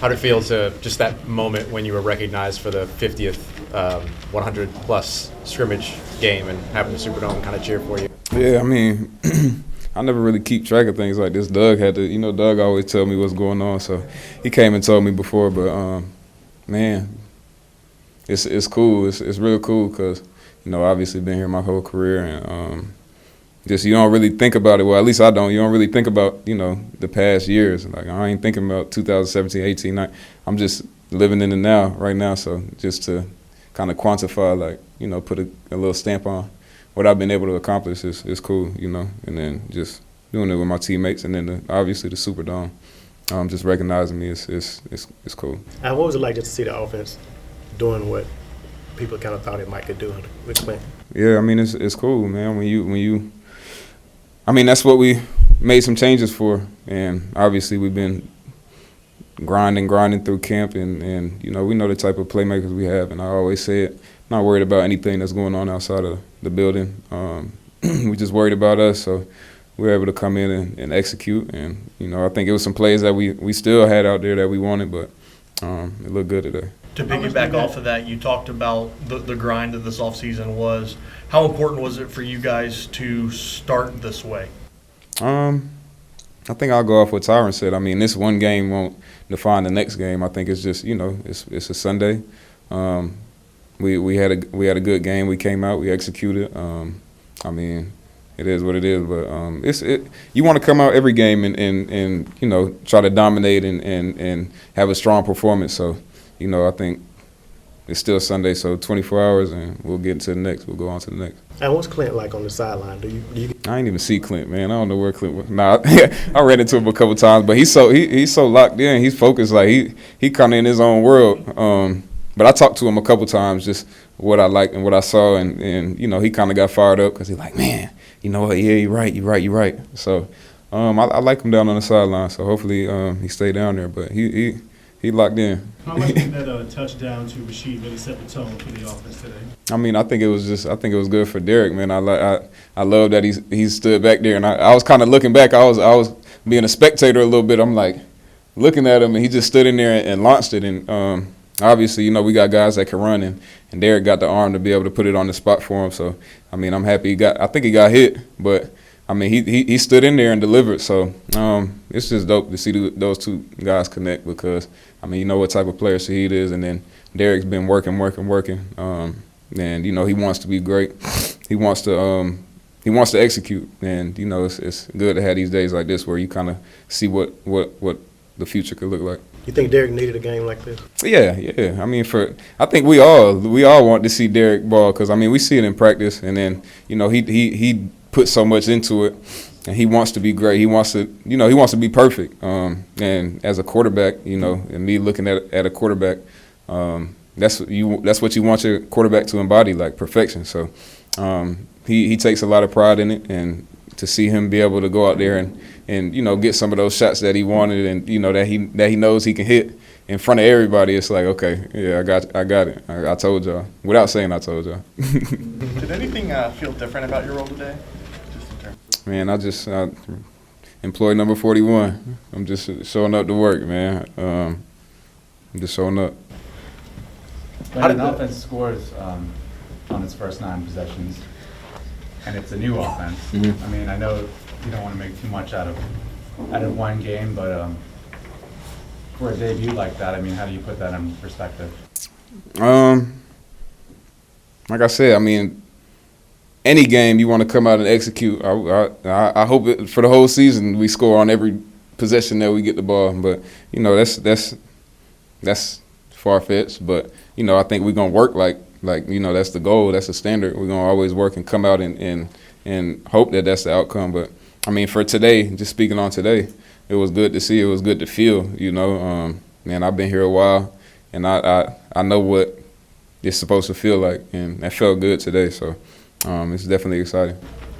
How'd it feel to just that moment when you were recognized for the 50th 100-plus scrimmage game and having the Superdome kind of cheer for you? Yeah, I mean, I never really keep track of things like this. Doug had to, Doug always tell me what's going on, so he came and told me before. But man, it's cool. It's real cool because obviously been here my whole career, and just you don't really think about it. Well, at least I don't. You don't really think about the past years. Like I ain't thinking about 2017, 18. I'm just living in the now, right now. So just to kind of quantify, like put a little stamp on what I've been able to accomplish is cool, and then just doing it with my teammates, and then obviously the Superdome, just recognizing me is cool. And what was it like just to see the offense doing what people kind of thought it might could do with Clint? Yeah, I mean it's cool, man. When you, I mean that's what we made some changes for, and obviously we've been grinding through camp, and we know the type of playmakers we have, and I always say it. Not worried about anything that's going on outside of the building. We just worried about us, so we were able to come in and execute. And I think it was some plays that we still had out there that we wanted, but it looked good today. To piggyback off of that, you talked about the grind of this offseason was. How important was it for you guys to start this way? I think I'll go off what Tyron said. I mean, this one game won't define the next game. I think it's just it's a Sunday. We had a good game. We came out. We executed. I mean, it is what it is. But you want to come out every game and try to dominate and have a strong performance. So I think it's still Sunday. So 24 hours and we'll get into the next. We'll go on to the next. And what's Clint like on the sideline? Do you? I ain't even see Clint, man. I don't know where Clint was. Nah, I ran into him a couple times, but he's so locked in. He's focused. Like he kind of in his own world. But I talked to him a couple times, just what I liked and what I saw, and he kind of got fired up because he's like, man, you know what? Yeah, you're right. So I like him down on the sideline. So hopefully he stay down there. But he locked in. How much did that touchdown to Rashid really set the tone for the offense today? I mean, I think it was good for Derek, man. I love that he stood back there, and I was kind of looking back. I was being a spectator a little bit. I'm like looking at him, and he just stood in there and launched it, and. Obviously, we got guys that can run, and Derek got the arm to be able to put it on the spot for him. So, I mean, I'm happy I think he got hit, but, I mean, he stood in there and delivered. So, it's just dope to see those two guys connect because, I mean, you know what type of player Shaheed is, and then Derek's been working. And, he wants to be great. He wants to execute, and, it's good to have these days like this where you kind of see what the future could look like. You think Derek needed a game like this? Yeah. I mean, I think we all want to see Derek ball because I mean we see it in practice, and then he put so much into it, and he wants to be great. He wants to be perfect. And as a quarterback, and me looking at a quarterback, that's what you want your quarterback to embody, like perfection. So he takes a lot of pride in it, and to see him be able to go out there and get some of those shots that he wanted, and that he knows he can hit in front of everybody, it's like, okay, yeah, I got it. I told y'all without saying I told y'all. Did anything feel different about your role today? Just in terms. Man, I employee number 41. I'm just showing up to work, man. I'm just showing up. When an offense scores on its first 9 possessions, and it's a new offense. Mm-hmm. I mean, I know you don't want to make too much out of one game, but for a debut like that, I mean, how do you put that in perspective? Like I said, I mean, any game you want to come out and execute. I hope for the whole season we score on every possession that we get the ball, but that's far-fetched. But I think we're gonna work like that's the goal, that's the standard. We're gonna always work and come out and hope that that's the outcome. But I mean, for today, just speaking on today, it was good to see. It was good to feel. Man, I've been here a while, and I know what it's supposed to feel like, and that felt good today. So it's definitely exciting.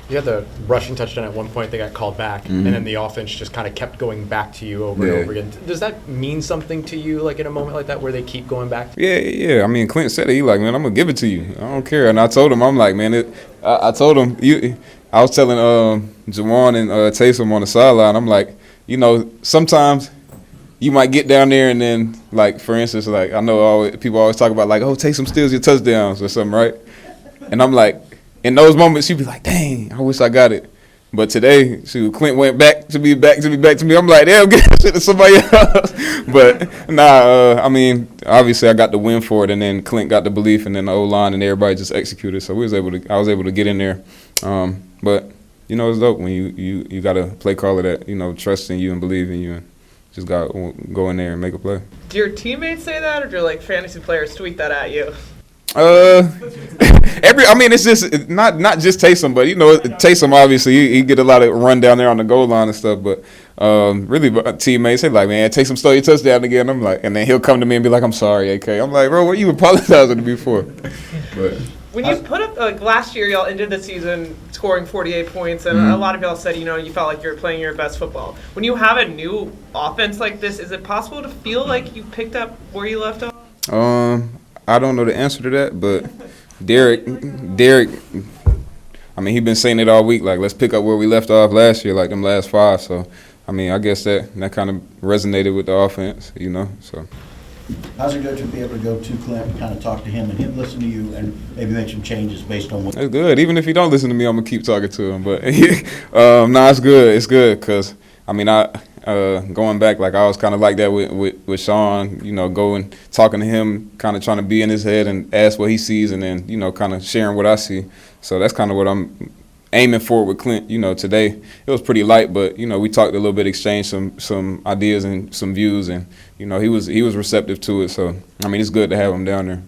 You had the rushing touchdown at one point that got called back, and then the offense just kind of kept going back to you over and over again. Does that mean something to you, like in a moment like that, where they keep going back? Yeah. I mean, Clint said it. He like, man, I'm gonna give it to you. I don't care. And I told him, I'm like, man, I told him, I was telling Jawan and Taysom on the sideline, I'm like, sometimes you might get down there and then, like, for instance, like, I know people always talk about, like, oh, Taysom steals your touchdowns or something, right? And I'm like, in those moments, you'd be like, dang, I wish I got it. But today, Clint went back to me. I'm like, damn, get that shit to somebody else. But, I mean, obviously I got the win for it, and then Clint got the belief, and then the O-line, and everybody just executed. So I was able to get in there. But, you know, it's dope when you got a play caller that, you know, trusts in you and believe in you and just got to go in there and make a play. Do your teammates say that, or do, like, fantasy players tweet that at you? It's just not just Taysom, but you know, Taysom obviously he get a lot of run down there on the goal line and stuff. But really, teammates say like, man, Taysom stole your touchdown again. I'm like, and then he'll come to me and be like, I'm sorry, AK. I'm like, bro, what are you apologizing to me for? But when you put up like last year, y'all ended the season scoring 48 points, and a lot of y'all said, you know, you felt like you were playing your best football. When you have a new offense like this, is it possible to feel like you picked up where you left off? I don't know the answer to that, but Derek, I mean, he been saying it all week, like, let's pick up where we left off last year, like them last 5. So, I mean, I guess that kind of resonated with the offense, you know. So, how's it good to be able to go to Clint and kind of talk to him and him listen to you and maybe make some changes based on what? It's good. Even if he don't listen to me, I'm going to keep talking to him. But, it's good. It's good because, I mean, going back, like I was kind of like that with Sean, you know, going, talking to him, kind of trying to be in his head and ask what he sees and then, you know, kind of sharing what I see. So that's kind of what I'm aiming for with Clint. You know, today it was pretty light, but, you know, we talked a little bit, exchanged some ideas and some views, and, you know, he was receptive to it. So, I mean, it's good to have him down there.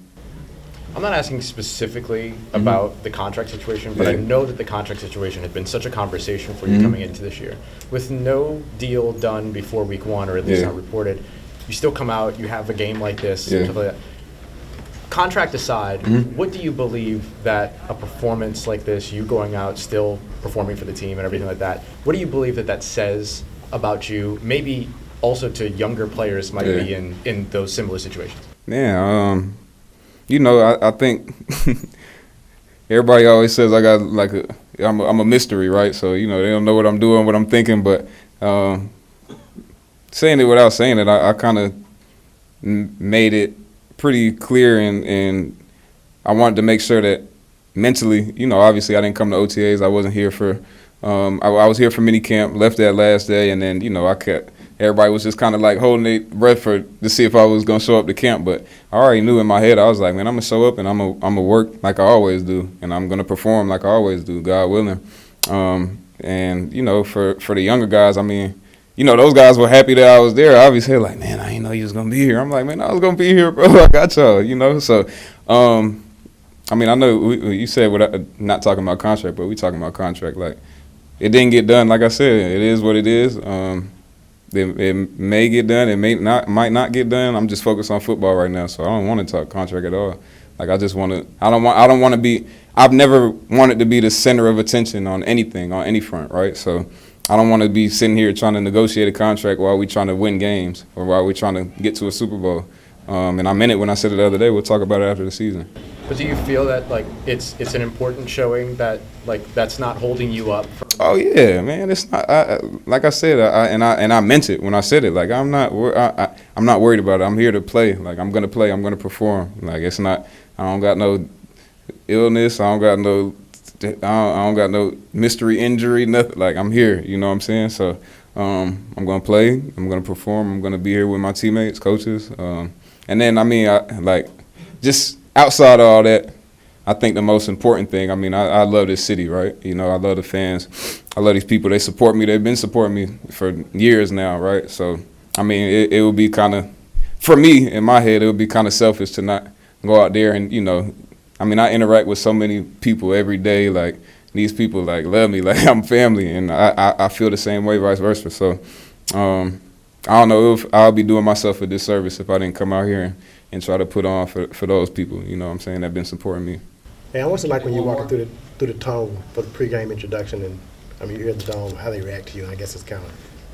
I'm not asking specifically about the contract situation, but I know that the contract situation had been such a conversation for you coming into this year. With no deal done before week 1, or at least not reported, you still come out, you have a game like this. Stuff like that. Contract aside, what do you believe that a performance like this, you going out, still performing for the team and everything like that, what do you believe that says about you, maybe also to younger players might be in those similar situations? You know, I think everybody always says I got like I'm a mystery, right? So, you know, they don't know what I'm doing, what I'm thinking, but saying it without saying it, I kind of made it pretty clear, and I wanted to make sure that mentally, you know, obviously I didn't come to OTAs. I wasn't here for I was here for minicamp, left that last day, and then, you know, everybody was just kind of like holding their breath to see if I was going to show up to camp. But I already knew in my head, I was like, man, I'm going to show up and I'm going to work like I always do. And I'm going to perform like I always do, God willing. And, you know, for the younger guys, I mean, you know, those guys were happy that I was there. Obviously, like, man, I didn't know you was going to be here. I'm like, man, I was going to be here, bro. I got y'all, you know. So, I mean, I know you said not talking about contract, but we talking about contract. Like, it didn't get done. Like I said, it is what it is. It may get done. It might not get done. I'm just focused on football right now, so I don't want to talk contract at all. Like, I just want to. I don't want to be. I've never wanted to be the center of attention on anything, on any front, right? So I don't want to be sitting here trying to negotiate a contract while we're trying to win games or while we're trying to get to a Super Bowl. And I meant it when I said it the other day. We'll talk about it after the season. But do you feel that, like, it's an important showing that, like, that's not holding you up? Oh yeah, man. It's not. Like I said, I meant it when I said it. Like, I'm not worried about it. I'm here to play. Like, I'm gonna play. I'm gonna perform. Like, it's not. I don't got no illness. I don't got no mystery injury. Nothing. Like, I'm here. You know what I'm saying? So, I'm gonna play. I'm gonna perform. I'm gonna be here with my teammates, coaches. And then, I mean, just outside of all that, I think the most important thing, I mean, I love this city, right? You know, I love the fans. I love these people. They support me. They've been supporting me for years now, right? So, I mean, it would be kind of, for me, in my head, it would be kind of selfish to not go out there and, you know, I mean, I interact with so many people every day. Like, these people, like, love me. Like, I'm family. And I feel the same way, vice versa. So, I don't know if I'll be doing myself a disservice if I didn't come out here and try to put on for those people, you know what I'm saying, that have been supporting me. And what's it like when you're walking through the dome for the pregame introduction, and I mean, you hear the dome, how they react to you, and I guess it's kind of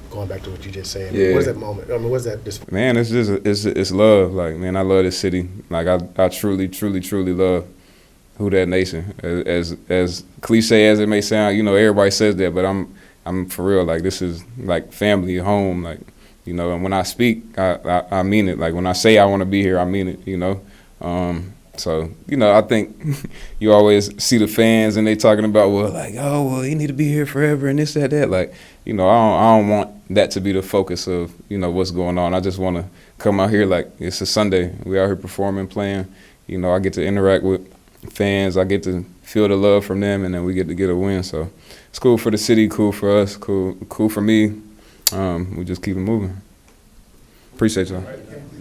going back to what you just said. Yeah. What is that moment? I mean, what's that? Man, it's love. Like, man, I love this city. Like, I truly, truly, truly love Who Dat Nation. As cliche as it may sound, you know, everybody says that, but I'm for real. Like, this is like family, home. Like, you know, and when I speak, I mean it. Like when I say I want to be here, I mean it, you know. So, you know, I think you always see the fans and they talking about, well, like, oh, well, you need to be here forever and this, that. Like, you know, I don't want that to be the focus of, you know, what's going on. I just want to come out here like it's a Sunday. We out here performing, playing. You know, I get to interact with fans. I get to feel the love from them, and then we get to get a win. So it's cool for the city, cool for us, cool for me. We just keep it moving. Appreciate y'all.